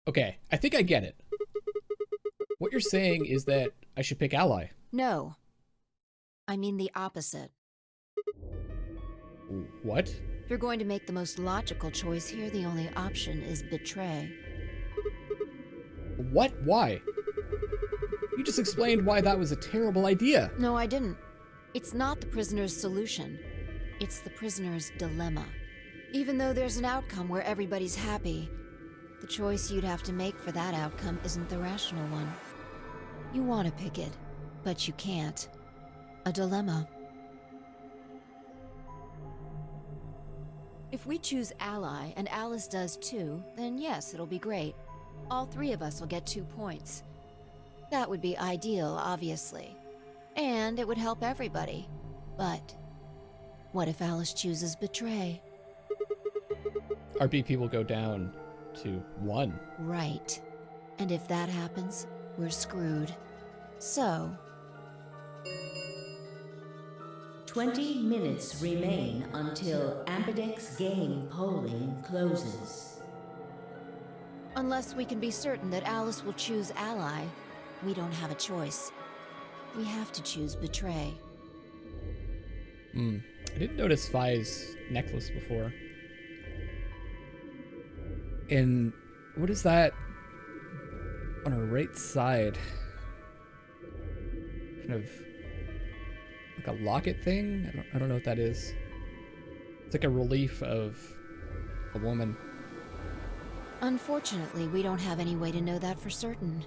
Okay, I think I get it. What you're saying is that I should pick ally. No. I mean the opposite. What? If you're going to make the most logical choice here, the only option is betray. What? Why? You just explained why that was a terrible idea. No, I didn't. It's not the prisoner's solution. It's the prisoner's dilemma. Even though there's an outcome where everybody's happy, the choice you'd have to make for that outcome isn't the rational one. You want to pick it, but you can't. A dilemma. If we choose ally, and Alice does too, then yes, it'll be great. All three of us will get 2 points. That would be ideal, obviously. And it would help everybody. But what if Alice chooses betray? Our BP will go down to 1. Right. And if that happens, we're screwed. So... 20 minutes remain until Ambidex Game polling closes. unless we can be certain that Alice will choose ally, we don't have a choice. We have to choose betray. I didn't notice Vi's necklace before. And what is that on her right side? Kind of like a locket thing? I don't know what that is. It's like a relief of a woman. Unfortunately, we don't have any way to know that for certain.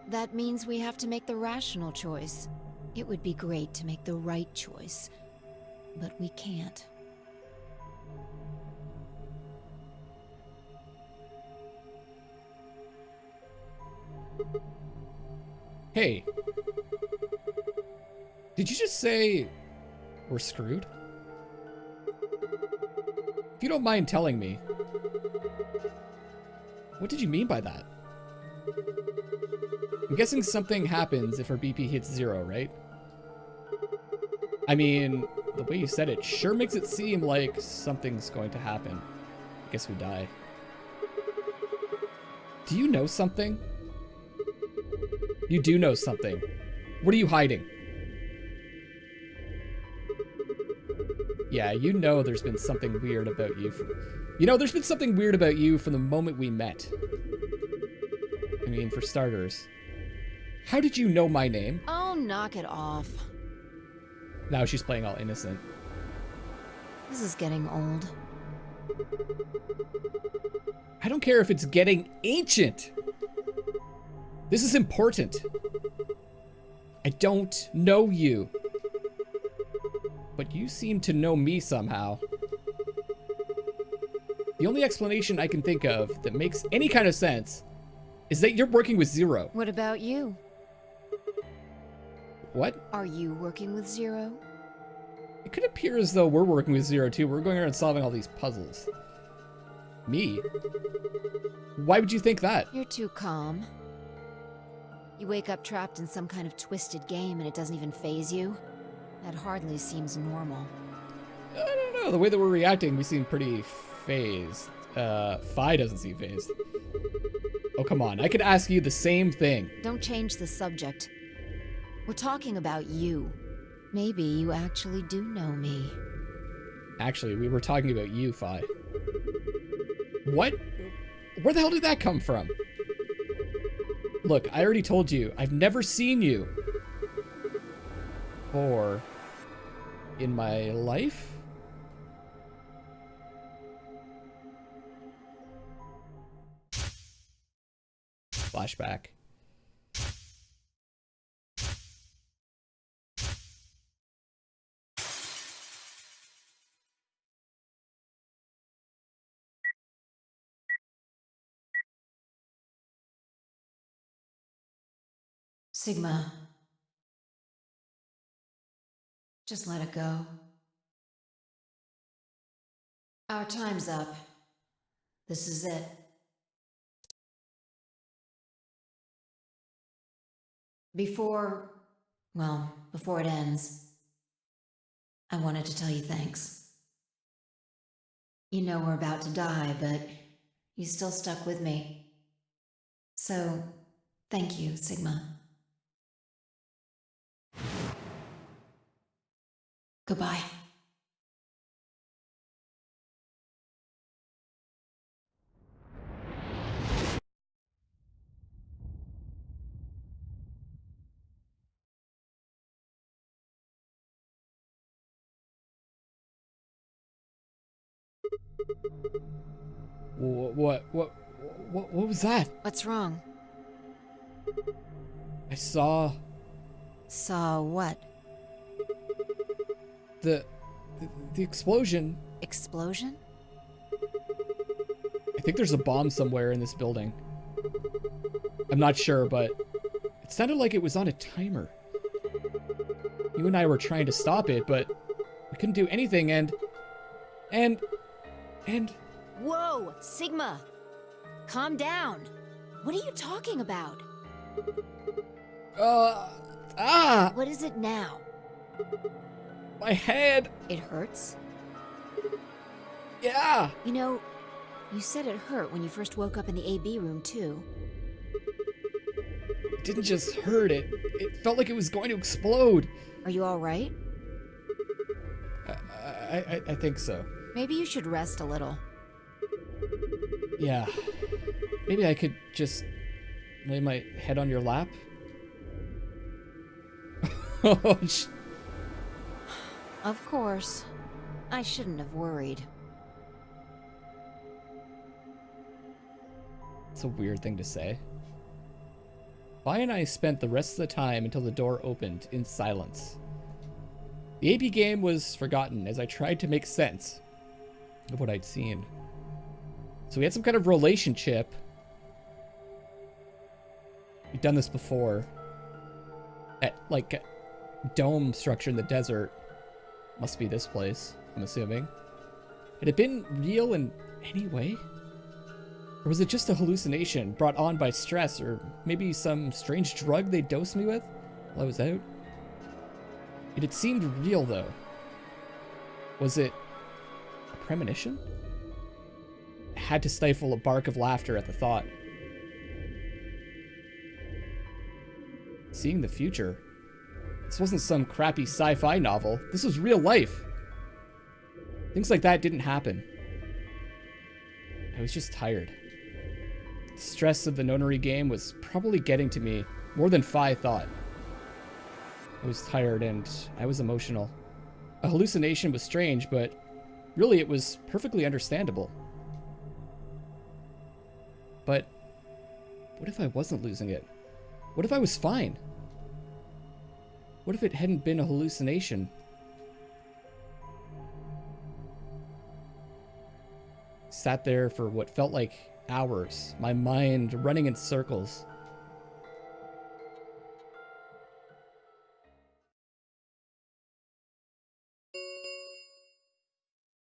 That means we have to make the rational choice. It would be great to make the right choice, but we can't. Hey, did you just say we're screwed? If you don't mind telling me, what did you mean by that? I'm guessing something happens if our BP hits 0, right? I mean, the way you said it sure makes it seem like something's going to happen. I guess we die. Do you know something? You do know something. What are you hiding? Yeah, you know there's been something weird about you. There's been something weird about you from the moment we met. I mean, for starters. How did you know my name? Oh, knock it off. Now she's playing all innocent. This is getting old. I don't care if it's getting ancient. This is important. I don't know you. But you seem to know me somehow. The only explanation I can think of that makes any kind of sense is that you're working with Zero. What about you? What? Are you working with Zero? It could appear as though we're working with Zero too. We're going around solving all these puzzles. Me? Why would you think that? You're too calm. You wake up trapped in some kind of twisted game and it doesn't even faze you? That hardly seems normal. I don't know. The way that we're reacting, we seem pretty phased. Fi doesn't seem phased. Oh, come on. I could ask you the same thing. Don't change the subject. We're talking about you. Maybe you actually do know me. Actually, we were talking about you, Fi. What? Where the hell did that come from? Look, I already told you, I've never seen you. Or in my life? Flashback. Sigma. Just let it go. Our time's up. This is it. Before it ends, I wanted to tell you thanks. You know we're about to die, but You still stuck with me. So, thank you, Sigma. Goodbye. What was that? What's wrong? I saw Saw what? the explosion. Explosion? I think there's a bomb somewhere in this building. I'm not sure, but it sounded like it was on a timer. You and I were trying to stop it, but we couldn't do anything, and... Whoa, Sigma! Calm down. What are you talking about? What is it now? My head! It hurts? Yeah! You know, you said it hurt when you first woke up in the AB room, too. It didn't just hurt, it felt like it was going to explode. Are you alright? I think so. Maybe you should rest a little. Yeah. Maybe I could just lay my head on your lap? Oh, Of course. I shouldn't have worried. it's a weird thing to say. Vi and I spent the rest of the time until the door opened in silence. The AB game was forgotten as I tried to make sense of what I'd seen. So we had some kind of relationship. We'd done this before. At, like, a dome structure in the desert. Must be this place, I'm assuming. Had it been real in any way? Or was it just a hallucination brought on by stress, or maybe some strange drug they dosed me with while I was out? It had seemed real, though. Was it a premonition? I had to stifle a bark of laughter at the thought. Seeing the future. This wasn't some crappy sci-fi novel. This was real life. Things like that didn't happen. I was just tired. The stress of the Nonary game was probably getting to me more than Phi thought. I was tired and I was emotional. A hallucination was strange, but really it was perfectly understandable. But what if I wasn't losing it? What if I was fine? What if it hadn't been a hallucination? Sat there for what felt like hours, my mind running in circles.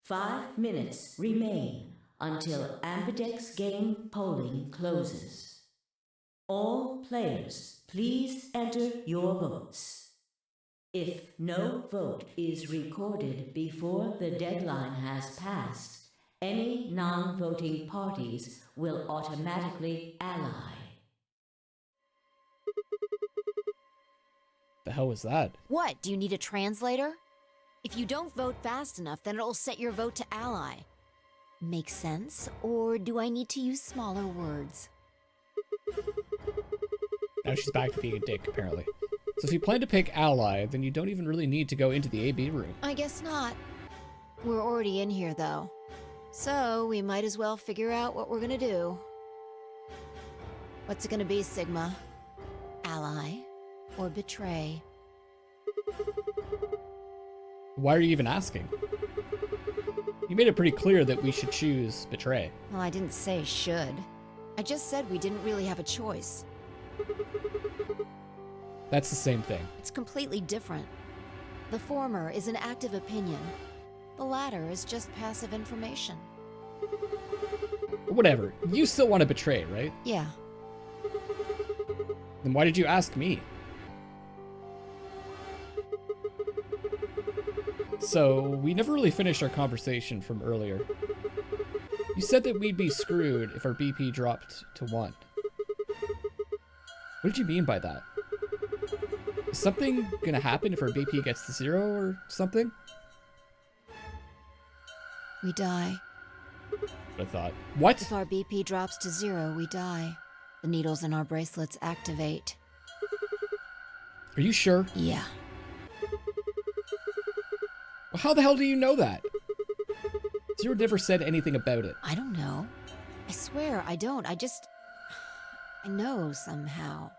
Five minutes remain until Ambidex Game polling closes. All players, please enter your votes. If no vote is recorded before the deadline has passed, any non-voting parties will automatically ally. The hell was that? What? Do you need a translator? If you don't vote fast enough, then it'll set your vote to ally. Make sense? Or do I need to use smaller words? Now she's back to being a dick, apparently. So if you plan to pick ally, then you don't even really need to go into the AB room. I guess not. We're already in here, though. So we might as well figure out what we're gonna do. What's it gonna be, Sigma? Ally or betray? Why are you even asking? You made it pretty clear that we should choose betray. Well, I didn't say should. I just said we didn't really have a choice. That's the same thing. It's completely different. The former is an active opinion. The latter is just passive information. Whatever. You still want to betray, right? Yeah. Then why did you ask me? So, we never really finished our conversation from earlier. You said that we'd be screwed if our BP dropped to 1. What did you mean by that? Is something gonna happen if our BP gets to 0 or something? We die. I thought. What? If our BP drops to 0, we die. The needles in our bracelets activate. Are you sure? Yeah. Well, how the hell do you know that? Zero never said anything about it. I don't know. I swear I don't. I know somehow.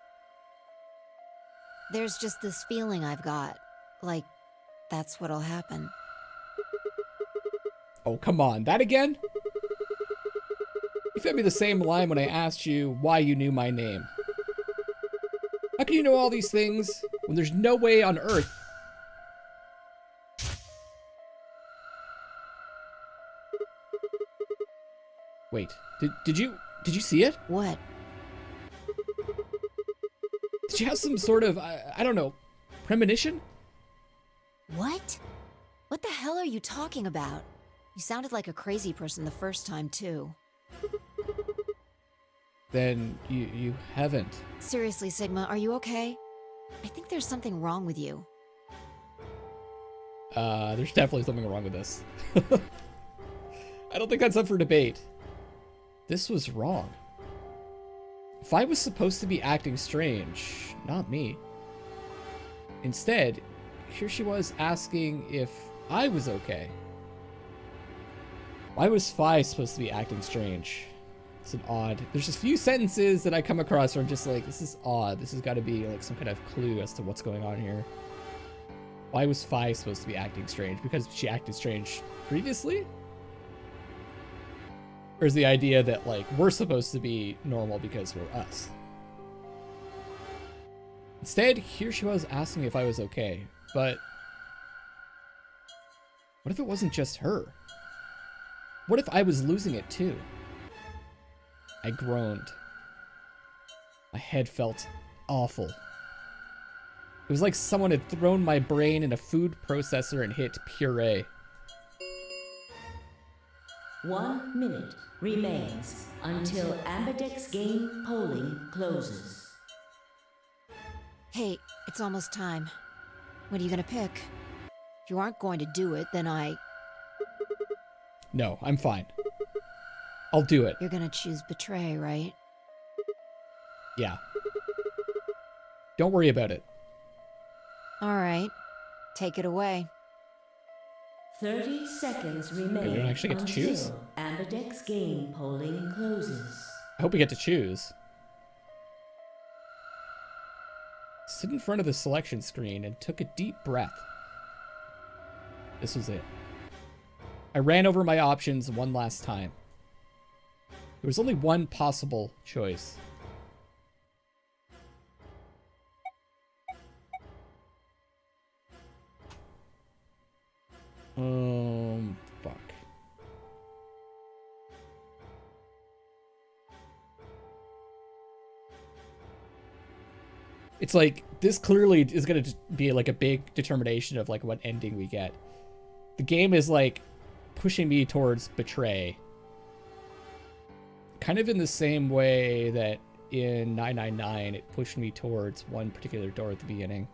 There's just this feeling I've got. Like, that's what'll happen. Oh, come on. That again? You fed me the same line when I asked you why you knew my name. How can you know all these things when there's no way on Earth? Wait, did you see it? What? Did you have some sort of, I don't know, premonition? What? What the hell are you talking about? You sounded like a crazy person the first time, too. Then you haven't. Seriously, Sigma, are you okay? I think there's something wrong with you. There's definitely something wrong with this. I don't think that's up for debate. This was wrong. If I was supposed to be acting strange, not me. Instead, here she was asking if I was okay. Why was Phi supposed to be acting strange? It's an odd. There's just a few sentences that I come across where I'm just like, this is odd. This has got to be like some kind of clue as to what's going on here. Why was Phi supposed to be acting strange? Because she acted strange previously? Or is the idea that like we're supposed to be normal because we're us? Instead, here she was asking if I was okay, but what if it wasn't just her? What if I was losing it too? I groaned. My head felt awful. It was like someone had thrown my brain in a food processor and hit puree. 1 minute remains until Ambidex Game polling closes. Hey, it's almost time. What are you gonna pick? If you aren't going to do it, then No, I'm fine. I'll do it. You're gonna choose betray, right? Yeah. Don't worry about it. Alright. Take it away. 30 seconds remain Wait, we don't actually get to choose? until Ambidex Game polling closes. I hope we get to choose. Stood in front of the selection screen and took a deep breath. This was it. I ran over my options one last time. There was only one possible choice. Fuck. It's like, this clearly is going to be like a big determination of like what ending we get. The game is like pushing me towards betray. Kind of in the same way that in 999 it pushed me towards one particular door at the beginning.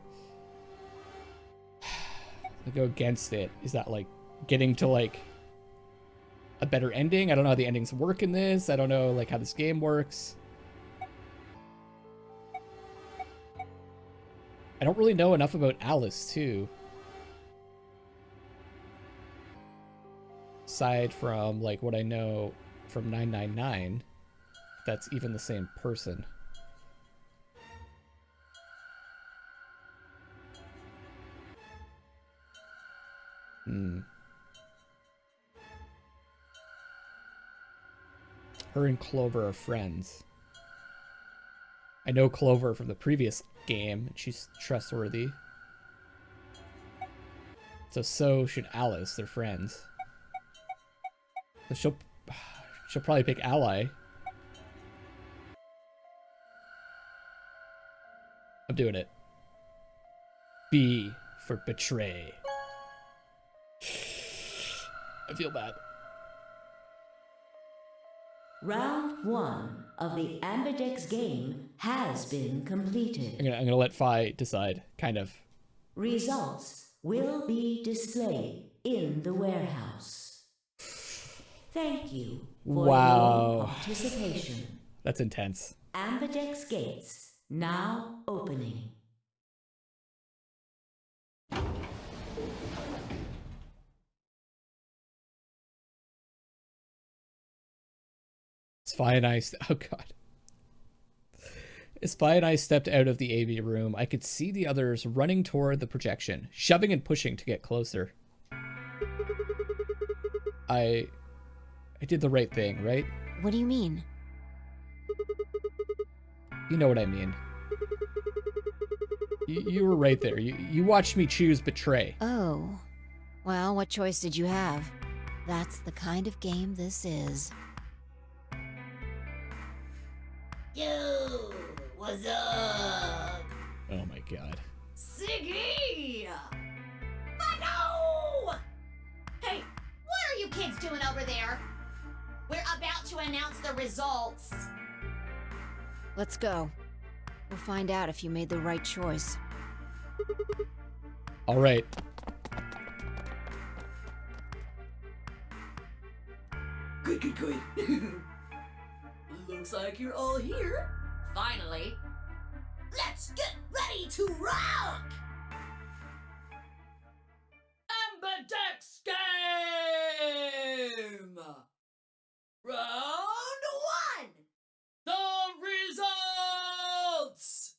I go against it. Is that like getting to like a better ending? I don't know how the endings work in this. I don't know like how this game works. I don't really know enough about Alice too. Aside from like what I know from 999, if that's even the same person. Her and Clover are friends. I know Clover from the previous game, and she's trustworthy. So should Alice, they're friends. So she'll probably pick Ally. I'm doing it. B for betray. I feel bad. Round 1 of the Ambidex game has been completed. I'm gonna let Fi decide, kind of. Results will be displayed in the warehouse. Thank you for your participation. That's intense. Ambidex gates now opening. Spy and I, oh god. As Spy and I stepped out of the AV room, I could see the others running toward the projection, shoving and pushing to get closer. I did the right thing, right? What do you mean? You know what I mean. You were right there. You watched me choose betray. Oh. Well, what choice did you have? That's the kind of game this is. Yo, what's up? Oh my god. Siggy! I know! Hey, what are you kids doing over there? We're about to announce the results. Let's go. We'll find out if you made the right choice. All right. Good. Looks like you're all here. Finally. Let's get ready to rock! Ambidex Game! Round 1! The results!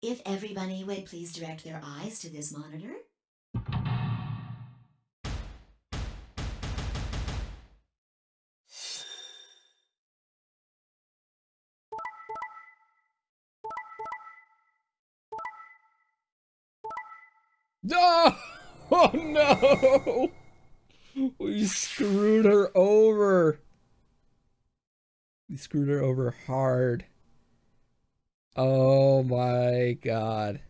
If everybody would please direct their eyes to this monitor. No! Oh no! We screwed her over. We screwed her over hard. Oh my god.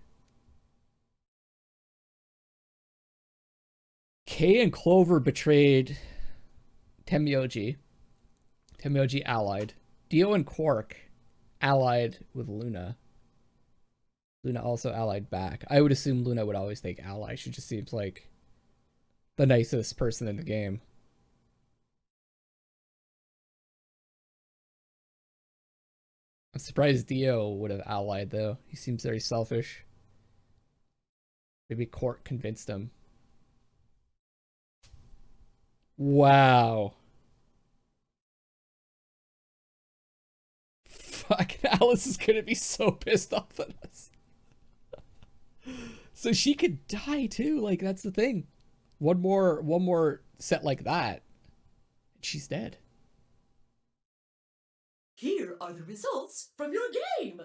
Kay and Clover betrayed Temyoji. Temyoji allied. Dio and Quark allied with Luna. Luna also allied back. I would assume Luna would always take ally. She just seems like the nicest person in the game. I'm surprised Dio would have allied, though. He seems very selfish. Maybe Quark convinced him. Wow. Fucking Alice is gonna be so pissed off at us. So she could die too, like that's the thing. One more set like that, and she's dead. Here are the results from your game.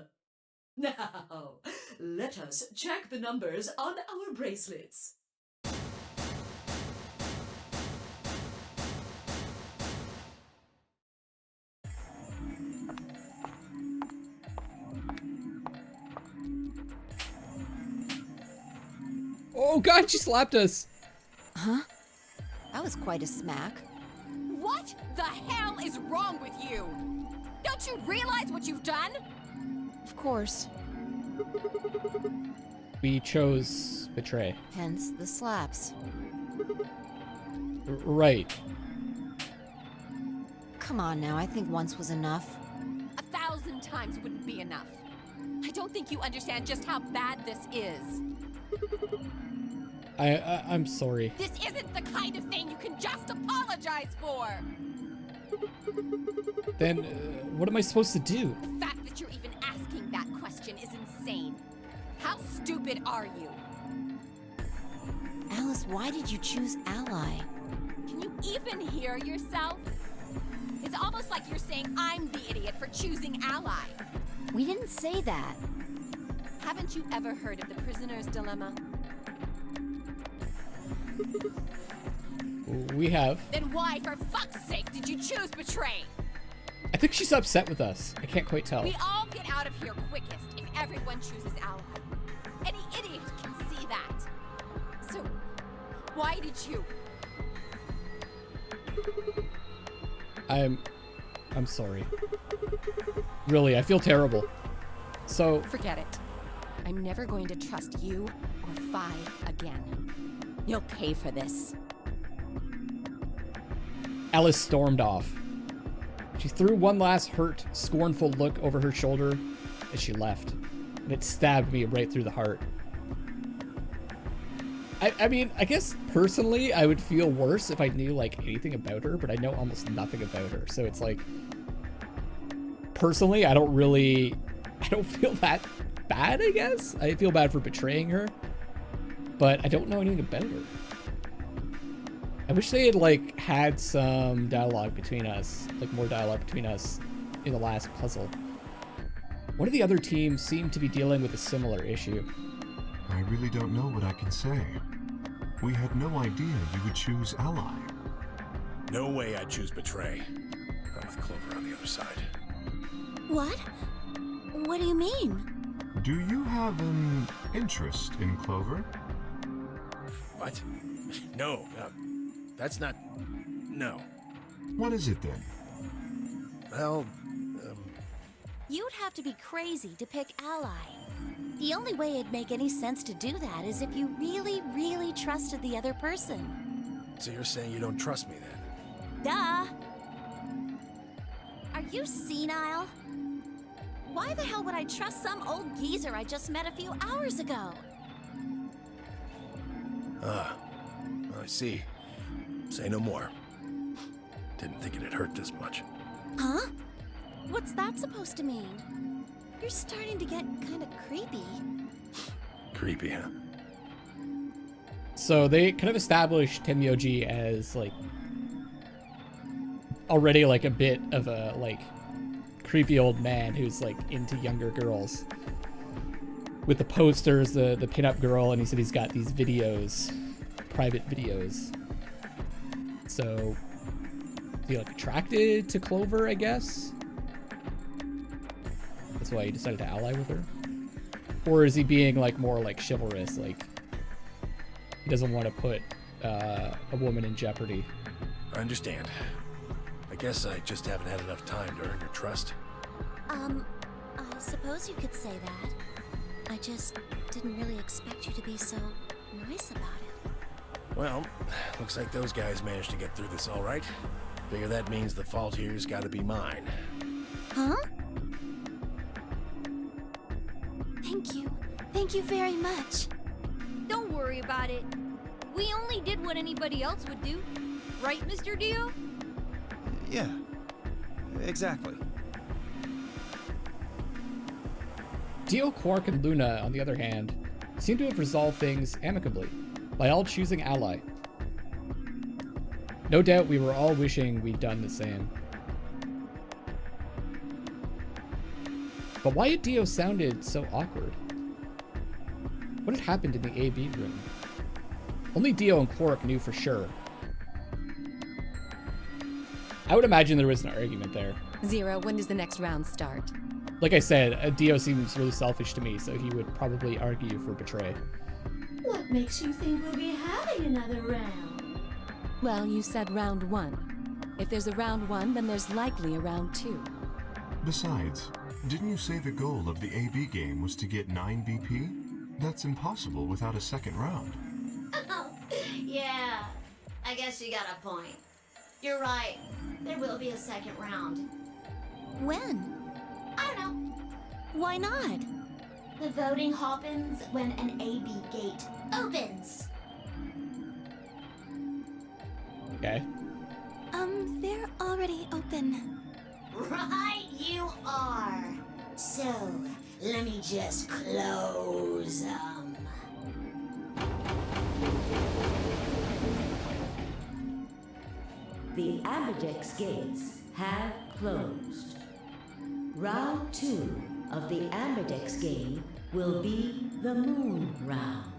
Now, let us check the numbers on our bracelets. Oh god, she slapped us. Huh? That was quite a smack. What the hell is wrong with you? Don't you realize what you've done? Of course. We chose betray. Hence the slaps. Right. Come on now, I think once was enough. 1,000 times wouldn't be enough. I don't think you understand just how bad this is. I'm sorry. This isn't the kind of thing you can just apologize for. Then, what am I supposed to do? The fact that you're even asking that question is insane. How stupid are you? Alice, why did you choose ally? Can you even hear yourself? It's almost like you're saying I'm the idiot for choosing ally. We didn't say that. Haven't you ever heard of the prisoner's dilemma? We have. Then why, for fuck's sake, did you choose betray? I think she's upset with us. I can't quite tell. We all get out of here quickest if everyone chooses ally. Any idiot can see that. So, why did you? I'm sorry. Really, I feel terrible. So... Forget it. I'm never going to trust you or Phi again. You'll pay for this. Alice stormed off. She threw one last hurt, scornful look over her shoulder as she left, and it stabbed me right through the heart. I mean, I guess personally I would feel worse if I knew like anything about her, but I know almost nothing about her. So it's like, personally, I don't feel that bad, I guess. I feel bad for betraying her, but I don't know anything about her. I wish they had like had some dialogue between us, like more dialogue between us in the last puzzle. One of the other teams seemed to be dealing with a similar issue. I really don't know what I can say. We had no idea you would choose Ally. No way I'd choose Betray. Not with Clover on the other side. What? What do you mean? Do you have an interest in Clover? What? No, that's not... No. What is it then? Well, You'd have to be crazy to pick Ally. The only way it'd make any sense to do that is if you really, really trusted the other person. so you're saying you don't trust me then? Duh! Are you senile? Why the hell would I trust some old geezer I just met a few hours ago? Ah, I see. Say no more. Didn't think it'd hurt this much. Huh? What's that supposed to mean? You're starting to get kind of creepy. Creepy, huh? So they kind of established Tenmyoji as like already like a bit of a like creepy old man who's like into younger girls. With the posters, the pinup girl, and he said he's got these videos, private videos. So is he like attracted to Clover, I guess? That's why he decided to ally with her? Or is he being like more like chivalrous, like he doesn't want to put a woman in jeopardy? I understand. I guess I just haven't had enough time to earn your trust. I suppose you could say that. I just didn't really expect you to be so nice about it. Well, looks like those guys managed to get through this all right. Figure that means the fault here's got to be mine. Huh? Thank you. Thank you very much. Don't worry about it. We only did what anybody else would do. Right, Mr. Dio? Yeah, exactly. Dio, Quark, and Luna, on the other hand, seem to have resolved things amicably, by all choosing ally. No doubt we were all wishing we'd done the same. But why had Dio sounded so awkward? What had happened in the AB room? Only Dio and Quark knew for sure. I would imagine there was an argument there. Zero, when does the next round start? Like I said, Dio seems really selfish to me, so he would probably argue for betray. What makes you think we'll be having another round? Well, you said round 1. If there's a round 1, then there's likely a round 2. Besides, didn't you say the goal of the AB game was to get 9 BP? That's impossible without a second round. Yeah, I guess you got a point. You're right. There will be a second round. When? I don't know. Why not? The voting happens when an AB gate opens. Okay. They're already open. Right you are. So, let me just close them. The Ambidex gates have closed. Round 2 of the Ambidex game will be the Moon Round.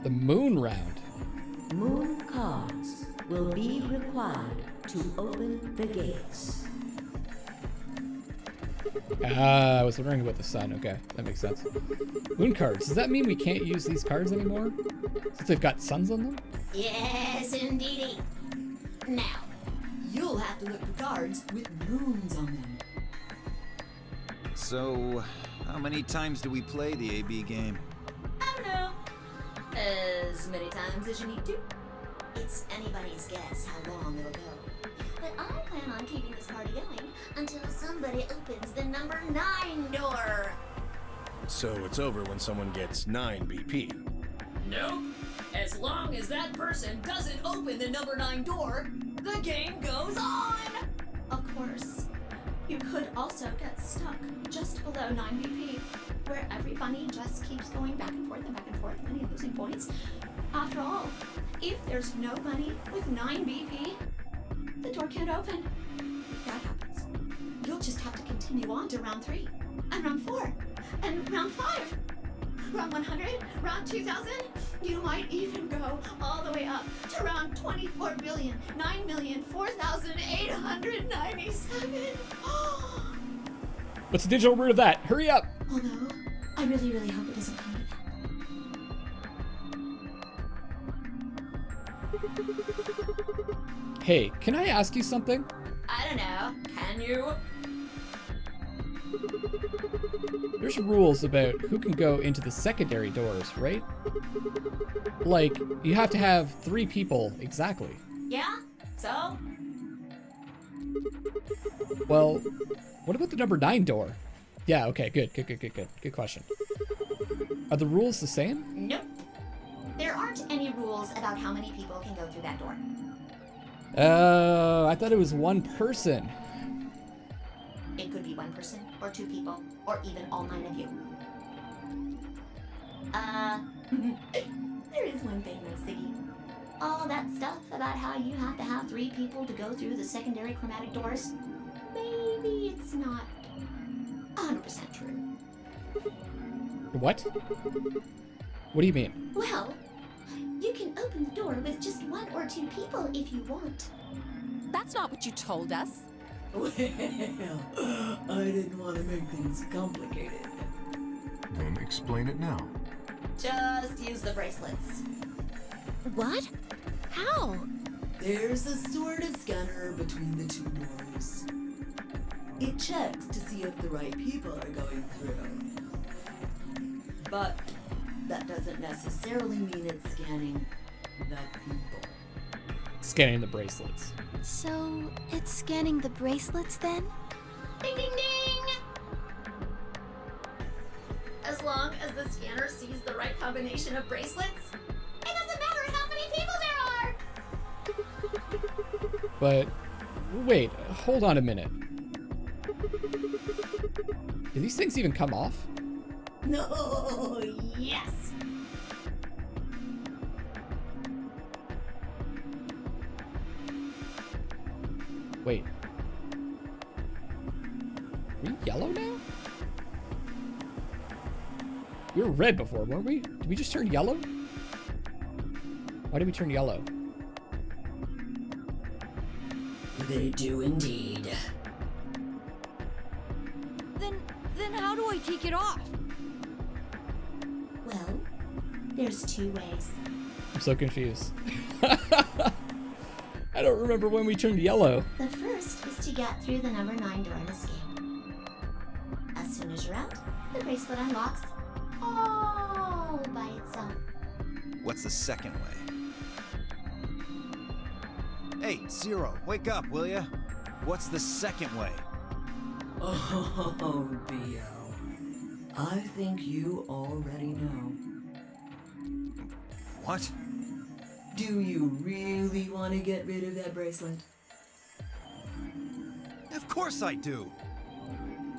The Moon Round. Moon cards will be required to open the gates. I was wondering about the sun. Okay, that makes sense. Moon cards. Does that mean we can't use these cards anymore? Since they've got suns on them? Yes, indeedy. Now, you'll have to look for cards with moons on them. So, how many times do we play the AB game? I don't know. As many times as you need to. It's anybody's guess how long it'll go. But I plan on keeping this party going until somebody opens the number 9 door. So it's over when someone gets 9 BP. Nope. As long as that person doesn't open the number 9 door, the game goes on! Of course, you could also get stuck just below 9 BP, where every bunny just keeps going back and forth, bunny losing points. After all, if there's no bunny with 9 BP, the door can't open. If that happens, you'll just have to continue on to round 3, and round 4, and round 5. Round 100, round 2000, you might even go all the way up to round 24,009,004,897. What's the digital root of that? Hurry up! Although, I really, really hope it doesn't come to that. Hey, can I ask you something? I don't know, can you? There's rules about who can go into the secondary doors, right? Like, you have to have 3 people exactly. Yeah? So? Well, what about the number 9 door? Yeah, okay, good. Good question. Are the rules the same? Nope. There aren't any rules about how many people can go through that door. I thought it was 1 person. It could be 1 person, or 2 people, or even all 9 of you. There is one thing though, Siggy. All that stuff about how you have to have 3 people to go through the secondary chromatic doors, maybe it's not 100% true. What? What do you mean? Well, you can open the door with just 1 or 2 people if you want. That's not what you told us. Well, I didn't want to make things complicated. Then explain it now. Just use the bracelets. What? How? There's a sort of scanner between the 2 doors. It checks to see if the right people are going through. But that doesn't necessarily mean it's scanning the people. Scanning the bracelets. So, it's scanning the bracelets then? Ding ding ding! As long as the scanner sees the right combination of bracelets, it doesn't matter how many people there are! But, wait, hold on a minute. Do these things even come off? No, yes! Wait. Are we yellow now? We were red before, weren't we? Did we just turn yellow? Why did we turn yellow? They do indeed. Then how do I take it off? Well, there's 2 ways. I'm so confused. I don't remember when we turned yellow. The first is to get through the number 9 door and escape. As soon as you're out, the bracelet unlocks all by itself. What's the second way? Hey, Zero, wake up, will ya? What's the second way? Oh, BO. I think you already know. What? Do you really want to get rid of that bracelet? Of course I do!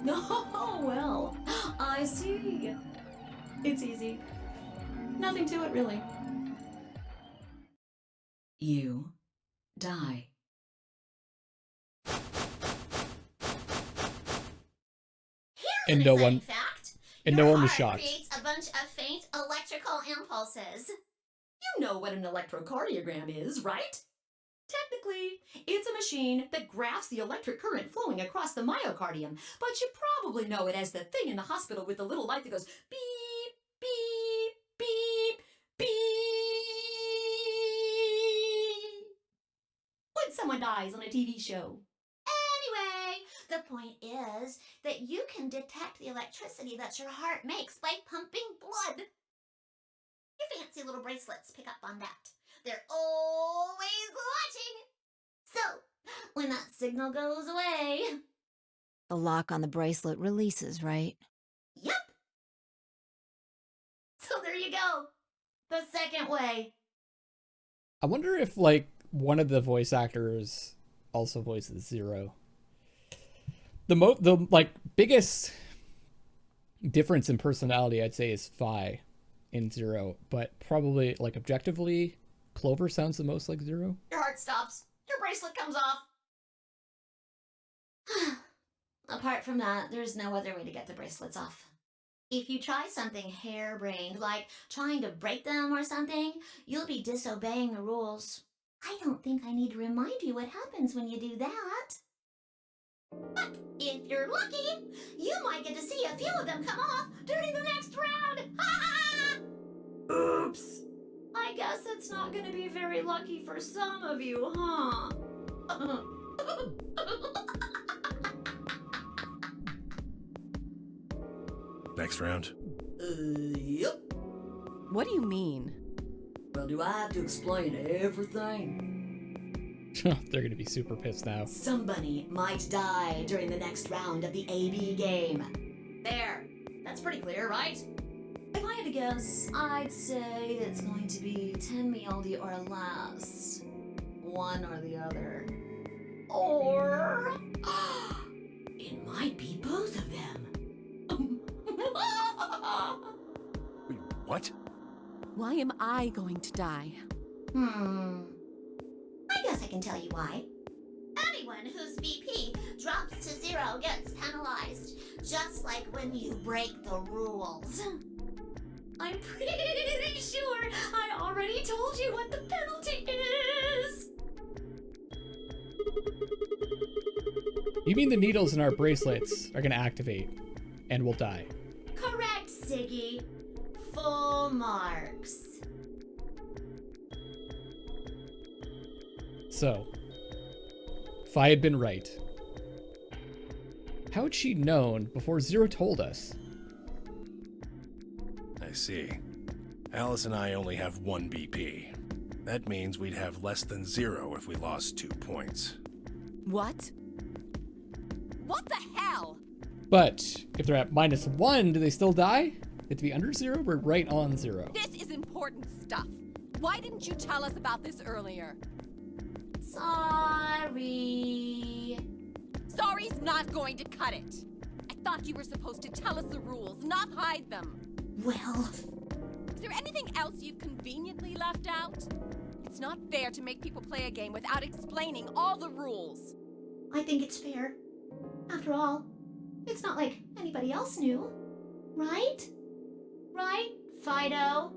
Oh, well, I see. It's easy. Nothing to it, really. You die. And no one, fact. and Your no one was heart shocked. creates a bunch of faint electrical impulses. You know what an electrocardiogram is, right? Technically, it's a machine that graphs the electric current flowing across the myocardium, but you probably know it as the thing in the hospital with the little light that goes beep, beep, beep, beep when someone dies on a TV show. The point is that you can detect the electricity that your heart makes by pumping blood. Your fancy little bracelets pick up on that. They're always watching. So, when that signal goes away... The lock on the bracelet releases, right? Yep. So there you go. The second way. I wonder if, like, one of the voice actors also voices Zero. The like biggest difference in personality, I'd say, is Phi in Zero, but probably, like, objectively, Clover sounds the most like Zero. Your heart stops. Your bracelet comes off. Apart from that, there's no other way to get the bracelets off. If you try something harebrained, like trying to break them or something, you'll be disobeying the rules. I don't think I need to remind you what happens when you do that. But if you're lucky, you might get to see a few of them come off during the next round. Oops. I guess it's not going to be very lucky for some of you, huh? Next round. Yep. What do you mean? Well, do I have to explain everything? They're gonna be super pissed now. Somebody might die during the next round of the AB game. There. That's pretty clear, right? If I had to guess, I'd say it's going to be Tenmialdi or less. One or the other. Or... it might be both of them. Wait, what? Why am I going to die? I guess I can tell you why. Anyone whose BP drops to 0 gets penalized, just like when you break the rules. I'm pretty sure I already told you what the penalty is. You mean the needles in our bracelets are gonna activate and we'll die? Correct, Siggy. Full marks. So, Phi had been right. How had she known before Zero told us? I see. Alice and I only have 1 BP. That means we'd have less than 0 if we lost 2 points. What? What the hell? But if they're at -1, do they still die? They have to be under 0? We're right on 0. This is important stuff. Why didn't you tell us about this earlier? Sorry. Sorry's not going to cut it. I thought you were supposed to tell us the rules, not hide them. Well... Is there anything else you've conveniently left out? It's not fair to make people play a game without explaining all the rules. I think it's fair. After all, it's not like anybody else knew. Right? Right, Fido?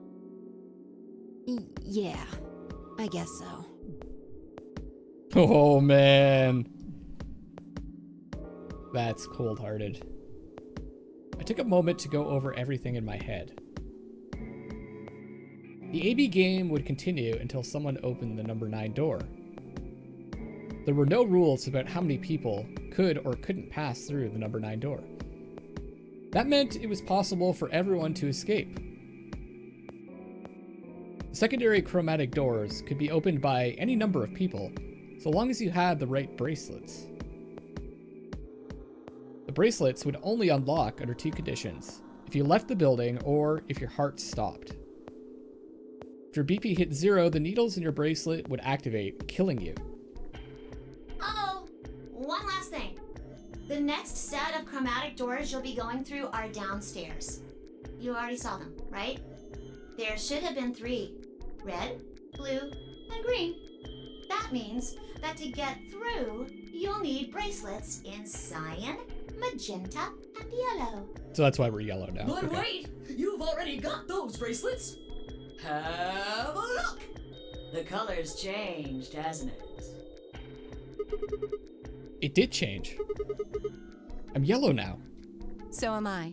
Yeah, I guess so. Oh, man. That's cold-hearted. I took a moment to go over everything in my head. The AB game would continue until someone opened the number 9 door. There were no rules about how many people could or couldn't pass through the number 9 door. That meant it was possible for everyone to escape. Secondary chromatic doors could be opened by any number of people, so long as you had the right bracelets. The bracelets would only unlock under 2 conditions: if you left the building or if your heart stopped. If your BP hit 0, the needles in your bracelet would activate, killing you. Oh, one last thing. The next set of chromatic doors you'll be going through are downstairs. You already saw them, right? There should have been 3. Red, blue, and green. That means that to get through, you'll need bracelets in cyan, magenta, and yellow. So that's why we're yellow now. But Okay. wait! You've already got those bracelets! Have a look! The color's changed, hasn't it? It did change. I'm yellow now. So am I.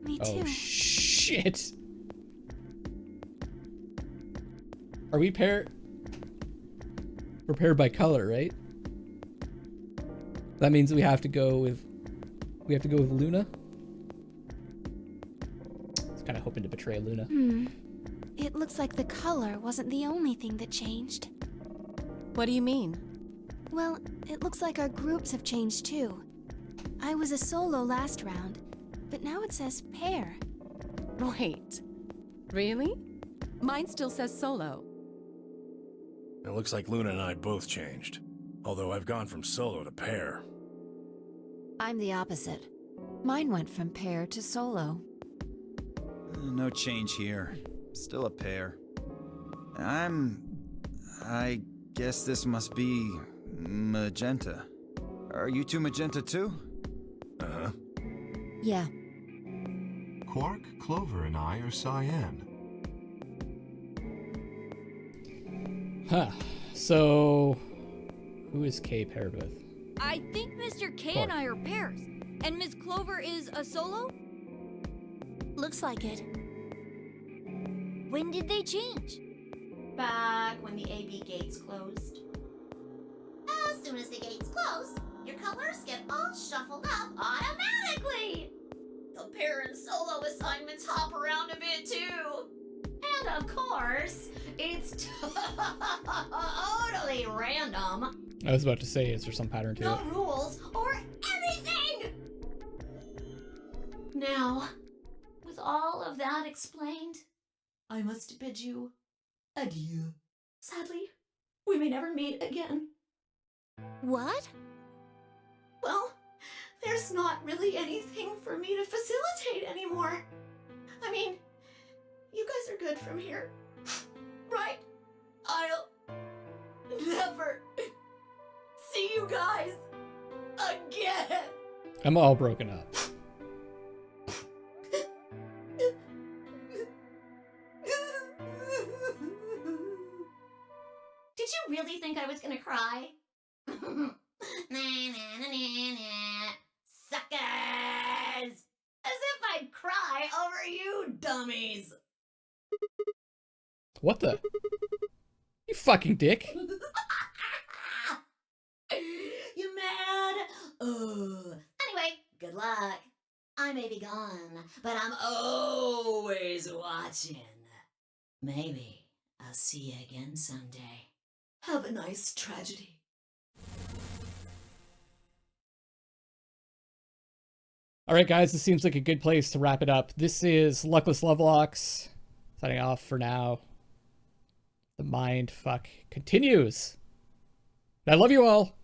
Me Oh, too. shit. Are we We're paired by color, right? That means we have to go with Luna. I was kind of hoping to betray Luna. It looks like the color wasn't the only thing that changed. What do you mean? Well, it looks like our groups have changed too. I was a solo last round, but now it says pair. Wait. Really? Mine still says solo. It looks like Luna and I both changed. Although I've gone from solo to pair. I'm the opposite. Mine went from pair to solo. No change here. Still a pair. I guess this must be magenta. Are you two magenta too? Uh-huh. Yeah. Quark, Clover, and I are cyan. Huh. So, who is K paired with? I think Mr. K and I are pairs. And Miss Clover is a solo? Looks like it. When did they change? Back when the AB gates closed. As soon as the gates close, your colors get all shuffled up automatically. The pair and solo assignments hop around a bit too. And of course, it's totally random. I was about to say, is there some pattern to No it? rules or anything! Now, with all of that explained, I must bid you adieu. Sadly, we may never meet again. What? Well, there's not really anything for me to facilitate anymore. I mean, you guys are good from here, right? I'll never see you guys again. I'm all broken up. Did you really think I was gonna cry? Nah, nah, nah, nah, nah. Suckers! As if I'd cry over you dummies! What the? You fucking dick. You mad? Anyway, good luck. I may be gone, but I'm always watching. Maybe I'll see you again someday. Have a nice tragedy. All right, guys, this seems like a good place to wrap it up. This is Luckless Lovelocks signing off for now. The mind fuck continues. I love you all.